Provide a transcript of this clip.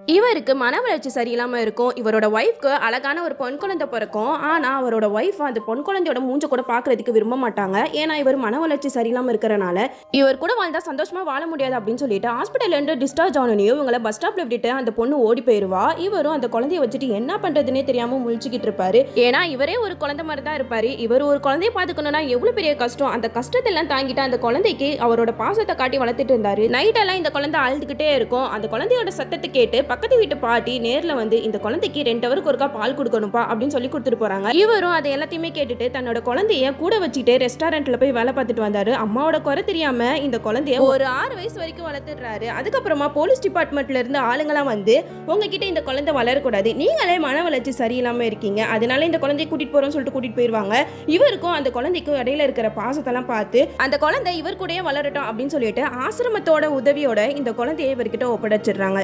இவருக்கு மன வளர்ச்சி சரியில்லாம இருக்கும். இவரோட ஒய்ஃப்க்கு அழகான ஒரு பெண் குழந்தை பிறக்கும். ஆனா, அவரோட ஒய்ஃப் அந்த பொன் குழந்தையோட மூஞ்ச கூட பார்க்கறதுக்கு விரும்ப மாட்டாங்க. ஏன்னா, இவர் மன வளர்ச்சி சரியில்லாம இருக்கறனால, இவர் கூட வாழ்ந்தா சந்தோஷமா வாழ முடியாது அப்படின்னு சொல்லிட்டு ஹாஸ்பிடல்ல இருந்து டிஸ்சார்ஜ் ஆனோனயும் இவங்கள பஸ் ஸ்டாப்ல விட்டுட்டு அந்த பொண்ணு ஓடி போயிருவா. இவரும் அந்த குழந்தைய வச்சுட்டு என்ன பண்றதுன்னே தெரியாம முழிச்சுக்கிட்டு இருப்பாரு. ஏன்னா, இவரே ஒரு குழந்தை மாதிரி தான் இருப்பாரு. இவர் ஒரு குழந்தைய பாத்துக்கணும்னா எவ்வளவு பெரிய கஷ்டம். அந்த கஷ்டத்தெல்லாம் தாங்கிட்டு அந்த குழந்தைக்கு அவரோட பாசத்தை காட்டி வளர்த்துட்டு இருந்தாரு. நைட் எல்லாம் இந்த குழந்தை அழுதுகிட்டே இருக்கும். அந்த குழந்தையோட சத்தத்தை கேட்டு பக்கத்து வீட்டு பாட்டி நேர்ல வந்து இந்த குழந்தைக்கு 2 ஹவருக்கு ஒருக்கா பால் கொடுக்கணும்பா அப்படின்னு சொல்லி கொடுத்துட்டு போறாங்க. இவரும் அதை எல்லாத்தையுமே கேட்டுட்டு தன்னோட குழந்தைய கூட வச்சுட்டு ரெஸ்டாரண்ட்ல போய் வேலை பார்த்துட்டு வந்தாரு. அம்மாவோட குறை தெரியாம இந்த குழந்தைய ஒரு 6 வயசு வரைக்கும் வளர்த்துடுறாரு. அதுக்கப்புறமா போலீஸ் டிபார்ட்மெண்ட்ல இருந்து ஆளுங்கெல்லாம் வந்து உங்ககிட்ட இந்த குழந்தை வளரக்கூடாது, நீங்களே மன வளர்ச்சி சரியில்லாம இருக்கீங்க, அதனால இந்த குழந்தைய கூட்டிட்டு போறோம்னு சொல்லிட்டு கூட்டிட்டு போயிருவாங்க. இவருக்கும் அந்த குழந்தைக்கும் இடையில இருக்கிற பாசத்தெல்லாம் பார்த்து அந்த குழந்தை இவர் கூடயே வளரட்டும் அப்படின்னு சொல்லிட்டு ஆசிரமத்தோட உதவியோட இந்த குழந்தைய இவர்கிட்ட ஒப்படைச்சிடுறாங்க.